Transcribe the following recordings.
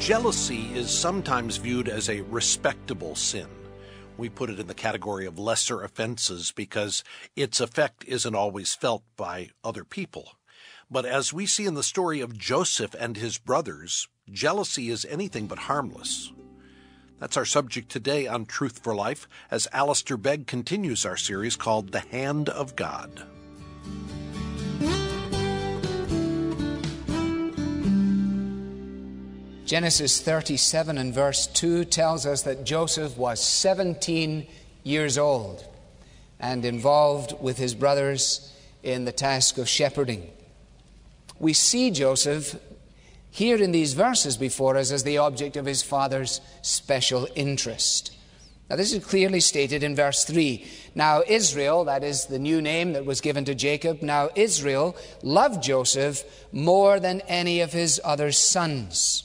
Jealousy is sometimes viewed as a respectable sin. We put it in the category of lesser offenses because its effect isn't always felt by other people. But as we see in the story of Joseph and his brothers, jealousy is anything but harmless. That's our subject today on Truth for Life as Alistair Begg continues our series called The Hand of God. Genesis 37 and verse 2 tells us that Joseph was 17 years old and involved with his brothers in the task of shepherding. We see Joseph here in these verses before us as the object of his father's special interest. Now this is clearly stated in verse 3. Now Israel, that is the new name that was given to Jacob, now Israel loved Joseph more than any of his other sons.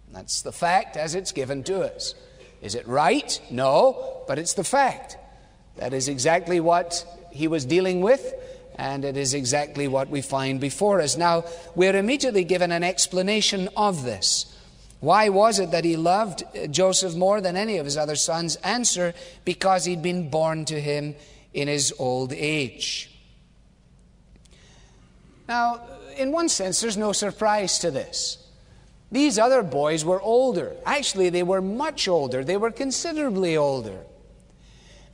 That's the fact as it's given to us. Is it right? No, but it's the fact. That is exactly what he was dealing with, and it is exactly what we find before us. Now, we're immediately given an explanation of this. Why was it that he loved Joseph more than any of his other sons? Answer, because he'd been born to him in his old age. Now, in one sense, there's no surprise to this. These other boys were older. Actually, they were much older. They were considerably older.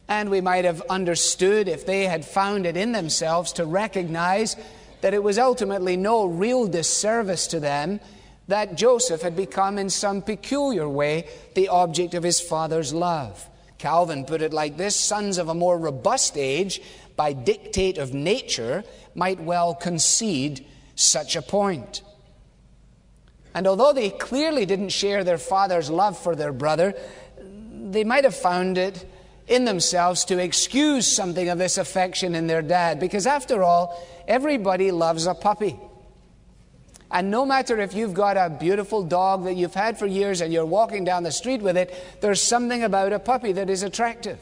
And we might have understood if they had found it in themselves to recognize that it was ultimately no real disservice to them that Joseph had become in some peculiar way the object of his father's love. Calvin put it like this: sons of a more robust age, by dictate of nature, might well concede such a point. And although they clearly didn't share their father's love for their brother, they might have found it in themselves to excuse something of this affection in their dad. Because after all, everybody loves a puppy. And no matter if you've got a beautiful dog that you've had for years and you're walking down the street with it, there's something about a puppy that is attractive.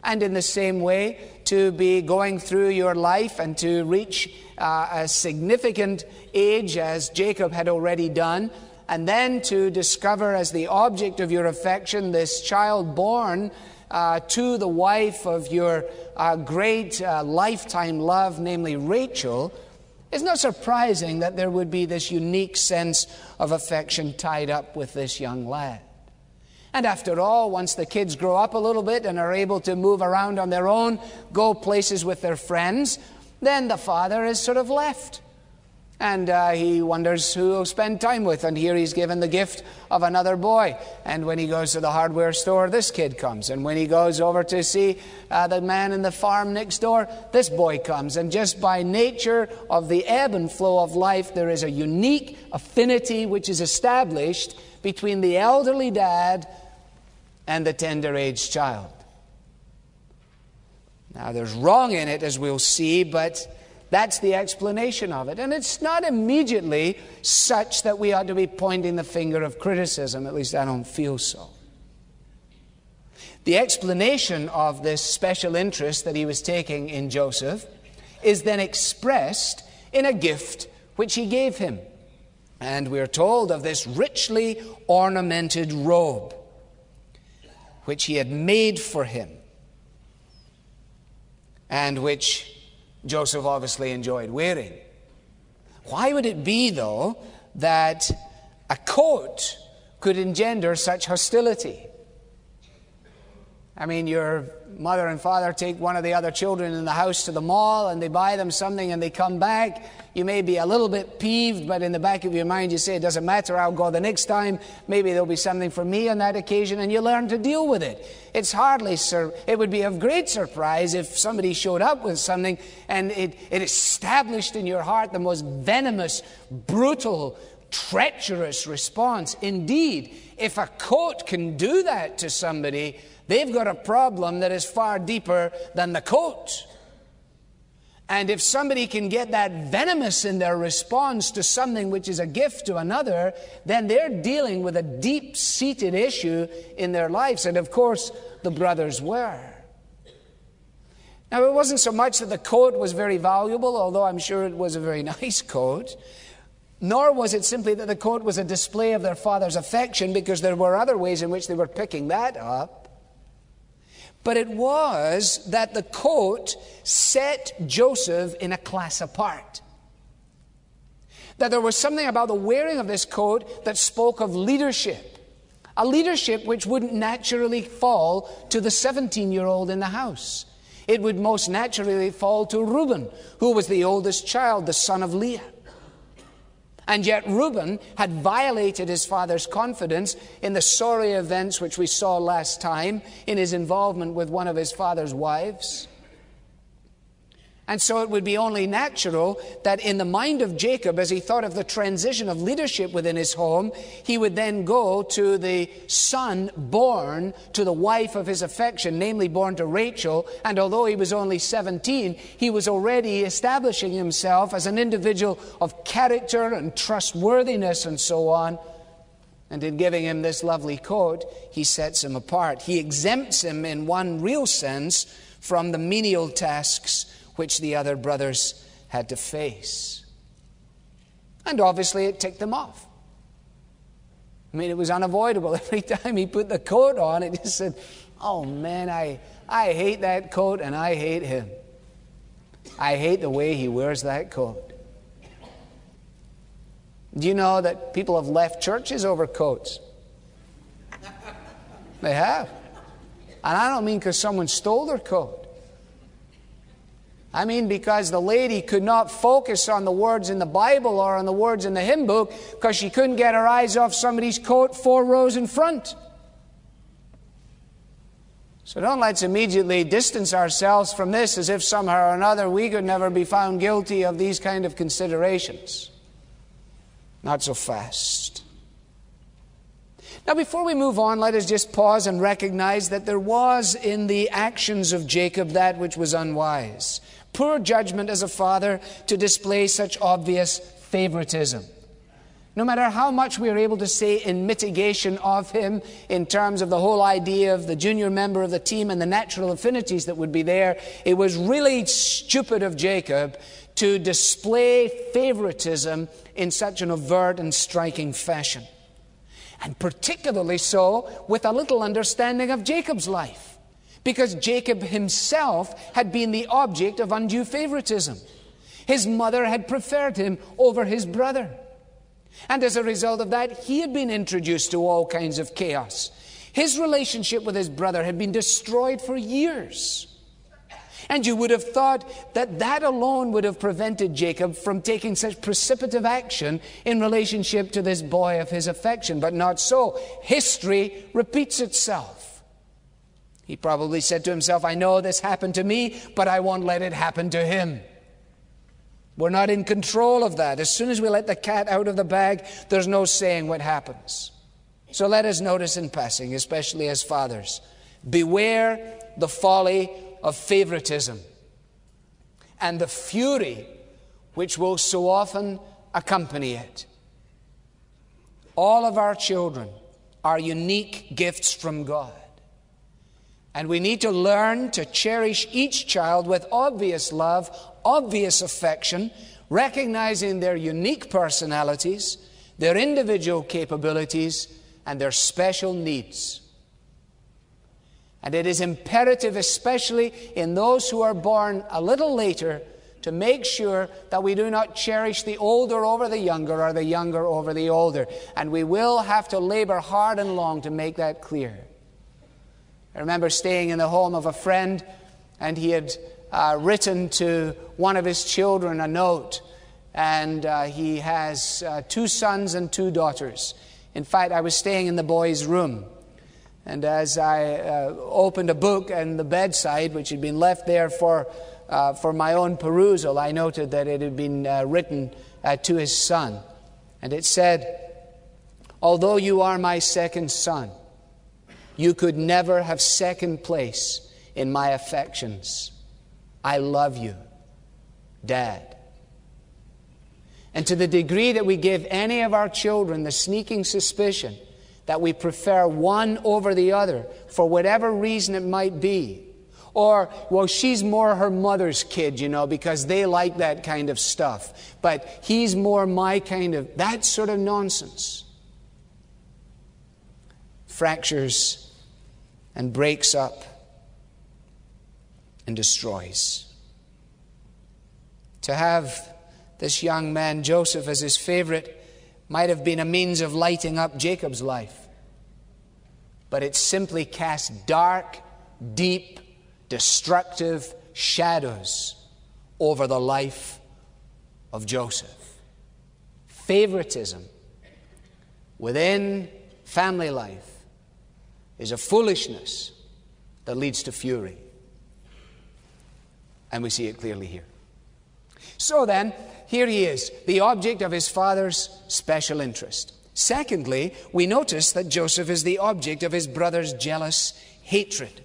And in the same way, to be going through your life and to reach a significant age, as Jacob had already done, and then to discover as the object of your affection this child born to the wife of your great lifetime love, namely Rachel, it's not surprising that there would be this unique sense of affection tied up with this young lad. And after all, once the kids grow up a little bit and are able to move around on their own, go places with their friends, then the father is sort of left. And he wonders who he'll spend time with. And here he's given the gift of another boy. And when he goes to the hardware store, this kid comes. And when he goes over to see the man in the farm next door, this boy comes. And just by nature of the ebb and flow of life, there is a unique affinity which is established between the elderly dad and the tender-aged child. Now, there's wrong in it, as we'll see, but that's the explanation of it. And it's not immediately such that we ought to be pointing the finger of criticism. At least I don't feel so. The explanation of this special interest that he was taking in Joseph is then expressed in a gift which he gave him. And we're told of this richly ornamented robe which he had made for him, and which Joseph obviously enjoyed wearing. Why would it be, though, that a coat could engender such hostility? I mean, your mother and father take one of the other children in the house to the mall and they buy them something and they come back. You may be a little bit peeved, but in the back of your mind you say, it doesn't matter, I'll go the next time. Maybe there'll be something for me on that occasion, and you learn to deal with it. It would be of great surprise if somebody showed up with something and it established in your heart the most venomous, brutal, treacherous response. Indeed, if a coat can do that to somebody, they've got a problem that is far deeper than the coat. And if somebody can get that venomous in their response to something which is a gift to another, then they're dealing with a deep-seated issue in their lives. And of course, the brothers were. Now, it wasn't so much that the coat was very valuable, although I'm sure it was a very nice coat. Nor was it simply that the coat was a display of their father's affection, because there were other ways in which they were picking that up. But it was that the coat set Joseph in a class apart. That there was something about the wearing of this coat that spoke of leadership. A leadership which wouldn't naturally fall to the 17-year-old in the house. It would most naturally fall to Reuben, who was the oldest child, the son of Leah. And yet Reuben had violated his father's confidence in the sorry events which we saw last time, in his involvement with one of his father's wives. And so it would be only natural that in the mind of Jacob, as he thought of the transition of leadership within his home, he would then go to the son born to the wife of his affection, namely born to Rachel. And although he was only 17, he was already establishing himself as an individual of character and trustworthiness and so on. And in giving him this lovely coat, he sets him apart. He exempts him in one real sense from the menial tasks which the other brothers had to face. And obviously it ticked them off. I mean, it was unavoidable. Every time he put the coat on, it just said, oh man, I hate that coat and I hate him. I hate the way he wears that coat. Do you know that people have left churches over coats? They have. And I don't mean because someone stole their coat. I mean because the lady could not focus on the words in the Bible or on the words in the hymn book because she couldn't get her eyes off somebody's coat 4 rows in front. So don't let's immediately distance ourselves from this as if somehow or another we could never be found guilty of these kind of considerations. Not so fast. Now, before we move on, let us just pause and recognize that there was in the actions of Jacob that which was unwise. Poor judgment as a father to display such obvious favoritism. No matter how much we are able to say in mitigation of him in terms of the whole idea of the junior member of the team and the natural affinities that would be there, it was really stupid of Jacob to display favoritism in such an overt and striking fashion. And particularly so with a little understanding of Jacob's life. Because Jacob himself had been the object of undue favoritism. His mother had preferred him over his brother. And as a result of that, he had been introduced to all kinds of chaos. His relationship with his brother had been destroyed for years. And you would have thought that that alone would have prevented Jacob from taking such precipitative action in relationship to this boy of his affection. But not so. History repeats itself. He probably said to himself, I know this happened to me, but I won't let it happen to him. We're not in control of that. As soon as we let the cat out of the bag, there's no saying what happens. So let us notice in passing, especially as fathers, beware the folly of favoritism and the fury which will so often accompany it. All of our children are unique gifts from God. And we need to learn to cherish each child with obvious love, obvious affection, recognizing their unique personalities, their individual capabilities, and their special needs. And it is imperative, especially in those who are born a little later, to make sure that we do not cherish the older over the younger or the younger over the older. And we will have to labor hard and long to make that clear. I remember staying in the home of a friend, and he had written to one of his children a note. And he has 2 sons and 2 daughters. In fact, I was staying in the boy's room. And as I opened a book on the bedside, which had been left there for my own perusal, I noted that it had been written to his son. And it said, although you are my second son, you could never have second place in my affections. I love you, Dad. And to the degree that we give any of our children the sneaking suspicion that we prefer one over the other, for whatever reason it might be, Or, well, she's more her mother's kid, because they like that kind of stuff. But he's more my kind of, that sort of nonsense. Fractures and breaks up and destroys. To have this young man, Joseph, as his favorite might have been a means of lighting up Jacob's life. But it simply cast dark, deep, destructive shadows over the life of Joseph. Favoritism within family life is a foolishness that leads to fury. And we see it clearly here. So then, here he is, the object of his father's special interest. Secondly, we notice that Joseph is the object of his brother's jealous hatred.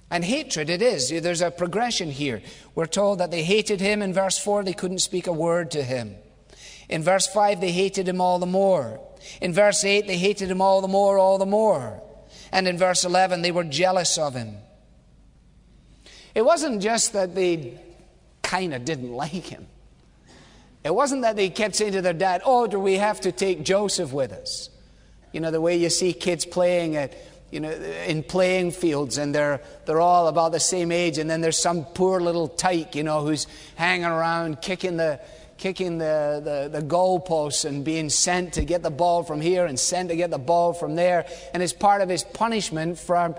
And hatred it is. There's a progression here. We're told that they hated him. In verse 4, they couldn't speak a word to him. In verse 5, they hated him all the more. In verse 8, they hated him all the more, all the more. And in verse 11, they were jealous of him. It wasn't just that they kind of didn't like him. It wasn't that they kept saying to their dad, oh, do we have to take Joseph with us? The way you see kids playing in playing fields, and they're all about the same age, and then there's some poor little tyke, who's hanging around kicking the goalposts and being sent to get the ball from here and sent to get the ball from there. And as part of his punishment from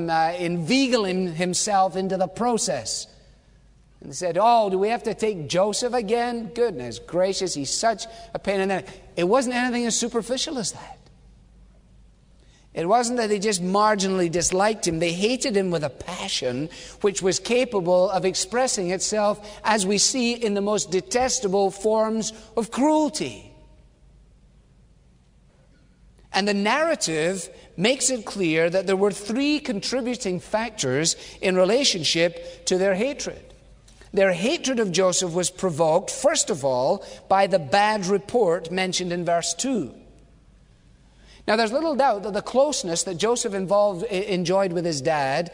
inveigling himself into the process. And they said, oh, do we have to take Joseph again? Goodness gracious, he's such a pain in the neck. It wasn't anything as superficial as that. It wasn't that they just marginally disliked him. They hated him with a passion which was capable of expressing itself, as we see, in the most detestable forms of cruelty. And the narrative makes it clear that there were three contributing factors in relationship to their hatred. Their hatred of Joseph was provoked, first of all, by the bad report mentioned in verse 2. Now, there's little doubt that the closeness that Joseph enjoyed with his dad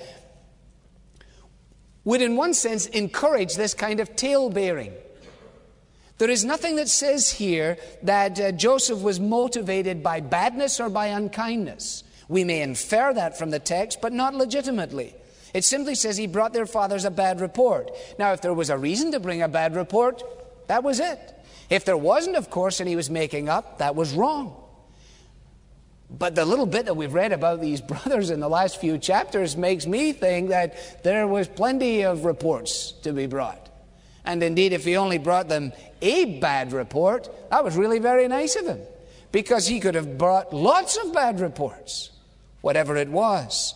would, in one sense, encourage this kind of tale-bearing. There is nothing that says here that Joseph was motivated by badness or by unkindness. We may infer that from the text, but not legitimately. It simply says he brought their fathers a bad report. Now, if there was a reason to bring a bad report, that was it. If there wasn't, of course, and he was making up, that was wrong. But the little bit that we've read about these brothers in the last few chapters makes me think that there was plenty of reports to be brought. And indeed, if he only brought them a bad report, that was really very nice of him, because he could have brought lots of bad reports, whatever it was.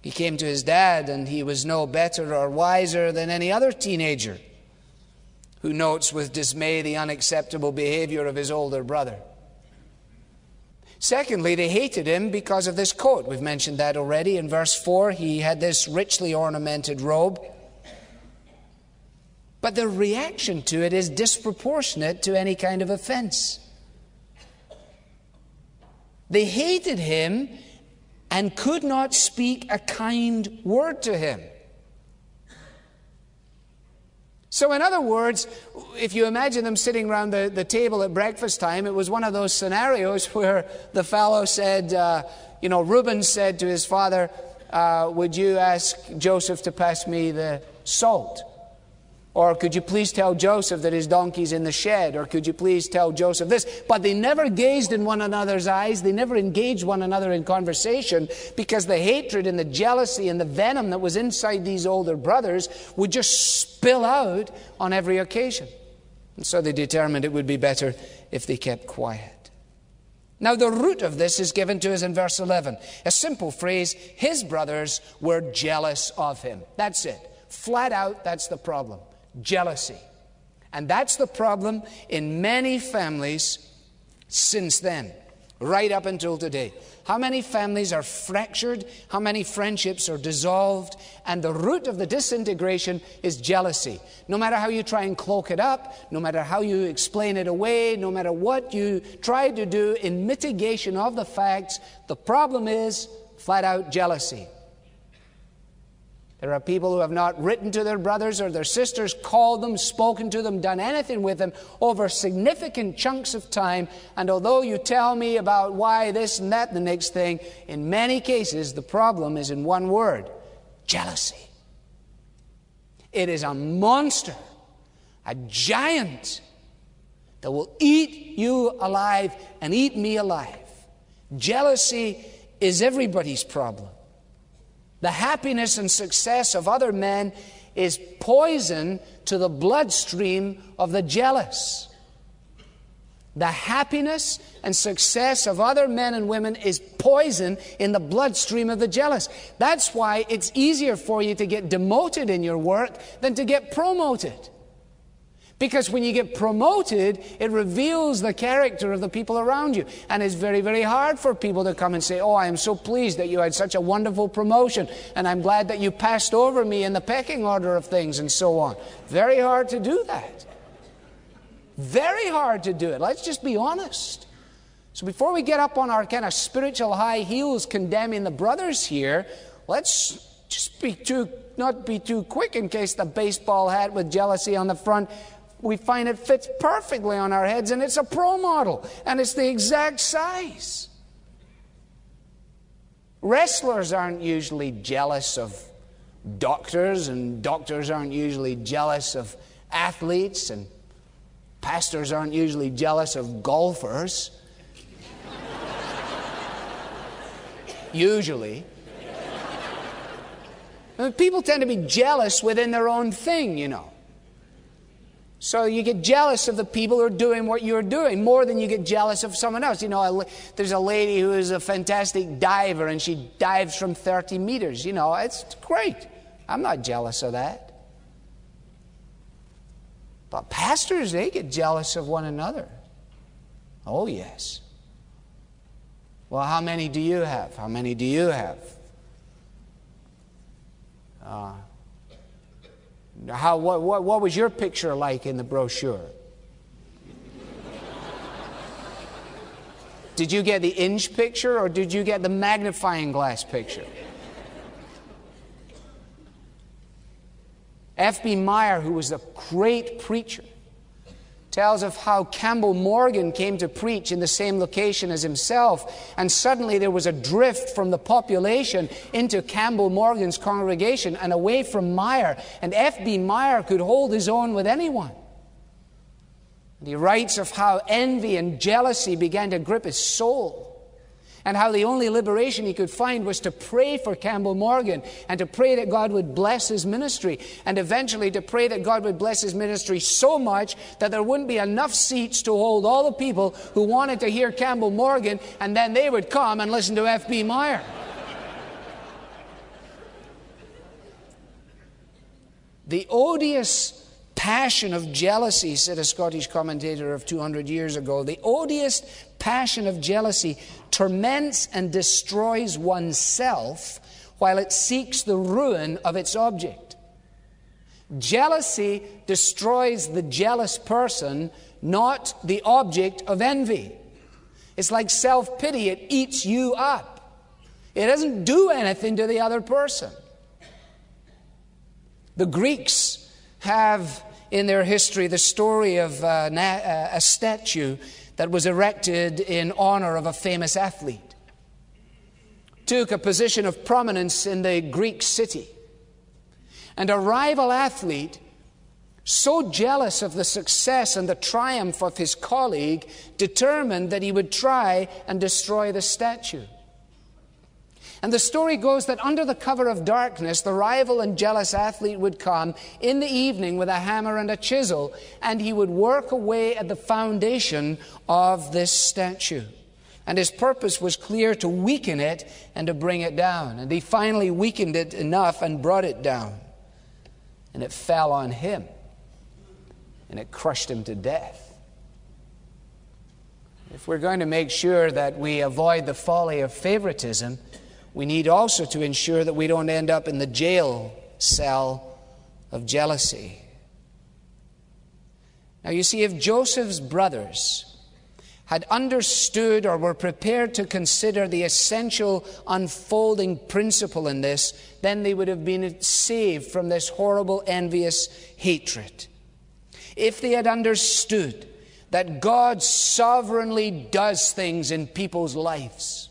He came to his dad, and he was no better or wiser than any other teenager who notes with dismay the unacceptable behavior of his older brother. Secondly, they hated him because of this coat. We've mentioned that already. In verse 4, he had this richly ornamented robe. But the reaction to it is disproportionate to any kind of offense. They hated him and could not speak a kind word to him. So in other words, if you imagine them sitting around the table at breakfast time, it was one of those scenarios where the fellow said, Reuben said to his father, would you ask Joseph to pass me the salt? Or could you please tell Joseph that his donkey's in the shed? Or could you please tell Joseph this? But they never gazed in one another's eyes. They never engaged one another in conversation, because the hatred and the jealousy and the venom that was inside these older brothers would just spill out on every occasion. And so they determined it would be better if they kept quiet. Now the root of this is given to us in verse 11. A simple phrase: his brothers were jealous of him. That's it. Flat out, that's the problem. Jealousy. And that's the problem in many families since then, right up until today. How many families are fractured? How many friendships are dissolved? And the root of the disintegration is jealousy. No matter how you try and cloak it up, no matter how you explain it away, no matter what you try to do in mitigation of the facts, the problem is flat out jealousy. There are people who have not written to their brothers or their sisters, called them, spoken to them, done anything with them over significant chunks of time. And although you tell me about why this and that and the next thing, in many cases the problem is in one word: jealousy. It is a monster, a giant that will eat you alive and eat me alive. Jealousy is everybody's problem. The happiness and success of other men is poison to the bloodstream of the jealous. The happiness and success of other men and women is poison in the bloodstream of the jealous. That's why it's easier for you to get demoted in your work than to get promoted. Because when you get promoted, it reveals the character of the people around you. And it's very, very hard for people to come and say, "Oh, I am so pleased that you had such a wonderful promotion, and I'm glad that you passed over me in the pecking order of things," and so on. Very hard to do that. Very hard to do it. Let's just be honest. So before we get up on our kind of spiritual high heels condemning the brothers here, let's just not be too quick in case the baseball hat with jealousy on the front, we find it fits perfectly on our heads, and it's a pro model, and it's the exact size. Wrestlers aren't usually jealous of doctors, and doctors aren't usually jealous of athletes, and pastors aren't usually jealous of golfers. Usually. People tend to be jealous within their own thing, you know. So you get jealous of the people who are doing what you're doing more than you get jealous of someone else. You know, there's a lady who is a fantastic diver, and she dives from 30 meters. You know, it's great. I'm not jealous of that. But pastors, they get jealous of one another. Oh, yes. Well, how many do you have? How many do you have? What was your picture like in the brochure? Did you get the inch picture, or did you get the magnifying glass picture? F.B. Meyer, who was a great preacher, tells of how Campbell Morgan came to preach in the same location as himself, and suddenly there was a drift from the population into Campbell Morgan's congregation and away from Meyer, and F.B. Meyer could hold his own with anyone. And he writes of how envy and jealousy began to grip his soul, and how the only liberation he could find was to pray for Campbell Morgan and to pray that God would bless his ministry, and eventually to pray that God would bless his ministry so much that there wouldn't be enough seats to hold all the people who wanted to hear Campbell Morgan, and then they would come and listen to F.B. Meyer. The odious passion of jealousy, said a Scottish commentator of 200 years ago, the odious passion of jealousy torments and destroys oneself while it seeks the ruin of its object. Jealousy destroys the jealous person, not the object of envy. It's like self-pity. It eats you up. It doesn't do anything to the other person. The Greeks have in their history the story of a statue that was erected in honor of a famous athlete. Took a position of prominence in the Greek city. And a rival athlete, so jealous of the success and the triumph of his colleague, determined that he would try and destroy the statue. And the story goes that under the cover of darkness, the rival and jealous athlete would come in the evening with a hammer and a chisel, and he would work away at the foundation of this statue. And his purpose was clear: to weaken it and to bring it down. And he finally weakened it enough and brought it down. And it fell on him, and it crushed him to death. If we're going to make sure that we avoid the folly of favoritism, we need also to ensure that we don't end up in the jail cell of jealousy. Now you see, if Joseph's brothers had understood or were prepared to consider the essential unfolding principle in this, then they would have been saved from this horrible envious hatred. If they had understood that God sovereignly does things in people's lives,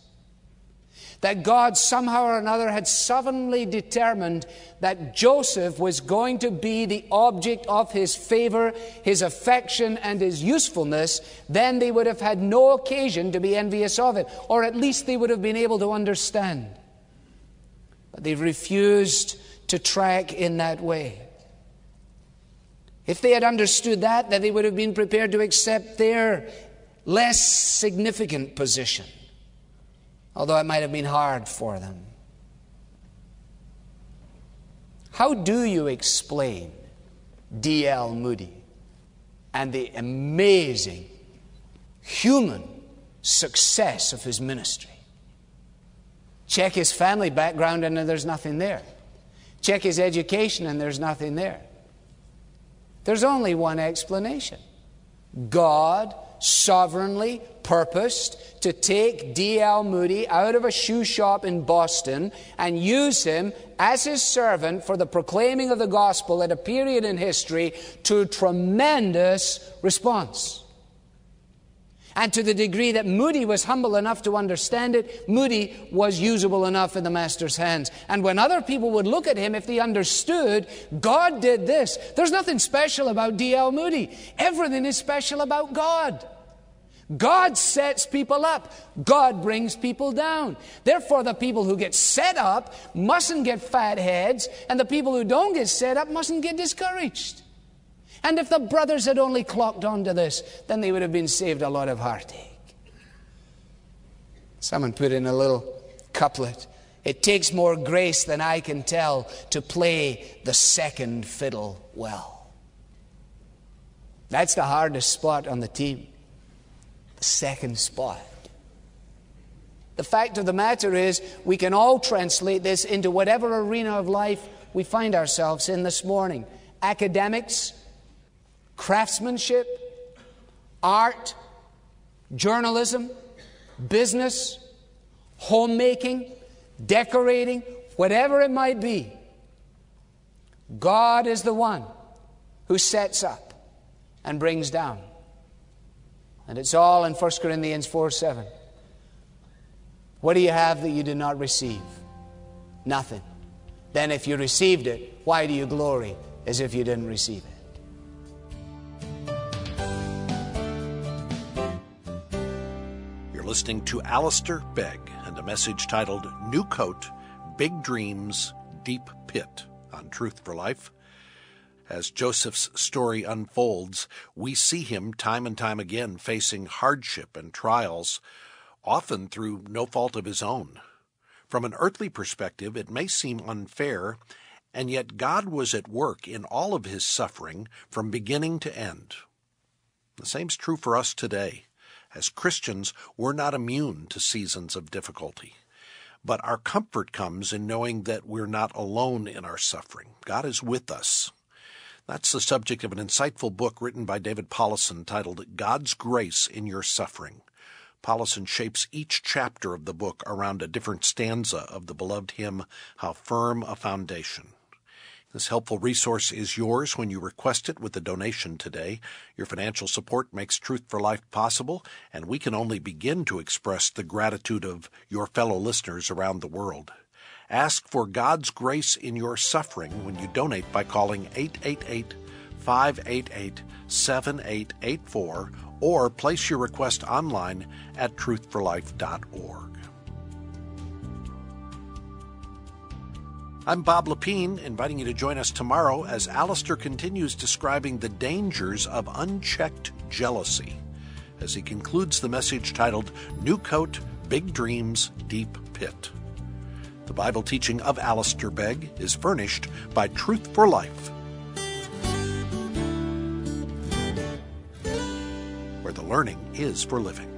that God somehow or another had sovereignly determined that Joseph was going to be the object of his favor, his affection, and his usefulness, then they would have had no occasion to be envious of it, or at least they would have been able to understand. But they refused to track in that way. If they had understood that, then they would have been prepared to accept their less significant position, although it might have been hard for them. How do you explain D.L. Moody and the amazing human success of his ministry? Check his family background and there's nothing there. Check his education and there's nothing there. There's only one explanation. God sovereignly purposed to take D.L. Moody out of a shoe shop in Boston and use him as his servant for the proclaiming of the gospel at a period in history to tremendous response. And to the degree that Moody was humble enough to understand it, Moody was usable enough in the Master's hands. And when other people would look at him, if they understood, God did this. There's nothing special about D.L. Moody. Everything is special about God. God sets people up. God brings people down. Therefore, the people who get set up mustn't get fat heads, and the people who don't get set up mustn't get discouraged. And if the brothers had only clocked on to this, then they would have been saved a lot of heartache. Someone put in a little couplet. It takes more grace than I can tell to play the second fiddle well. That's the hardest spot on the team. The second spot. The fact of the matter is, we can all translate this into whatever arena of life we find ourselves in this morning. Academics, craftsmanship, art, journalism, business, homemaking, decorating, whatever it might be. God is the one who sets up and brings down. And it's all in 1 Corinthians 4:7. What do you have that you did not receive? Nothing. Then if you received it, why do you glory as if you didn't receive it? Listening to Alistair Begg and a message titled New Coat, Big Dreams, Deep Pit on Truth for Life. As Joseph's story unfolds, we see him time and time again facing hardship and trials, often through no fault of his own. From an earthly perspective, it may seem unfair, and yet God was at work in all of his suffering from beginning to end. The same's true for us today. As Christians, we're not immune to seasons of difficulty. But our comfort comes in knowing that we're not alone in our suffering. God is with us. That's the subject of an insightful book written by David Paulison titled God's Grace in Your Suffering. Paulison shapes each chapter of the book around a different stanza of the beloved hymn, How Firm a Foundation. This helpful resource is yours when you request it with a donation today. Your financial support makes Truth for Life possible, and we can only begin to express the gratitude of your fellow listeners around the world. Ask for God's grace in your suffering when you donate by calling 888-588-7884 or place your request online at truthforlife.org. I'm Bob Lepine, inviting you to join us tomorrow as Alistair continues describing the dangers of unchecked jealousy as he concludes the message titled New Coat, Big Dreams, Deep Pit. The Bible teaching of Alistair Begg is furnished by Truth for Life, where the learning is for living.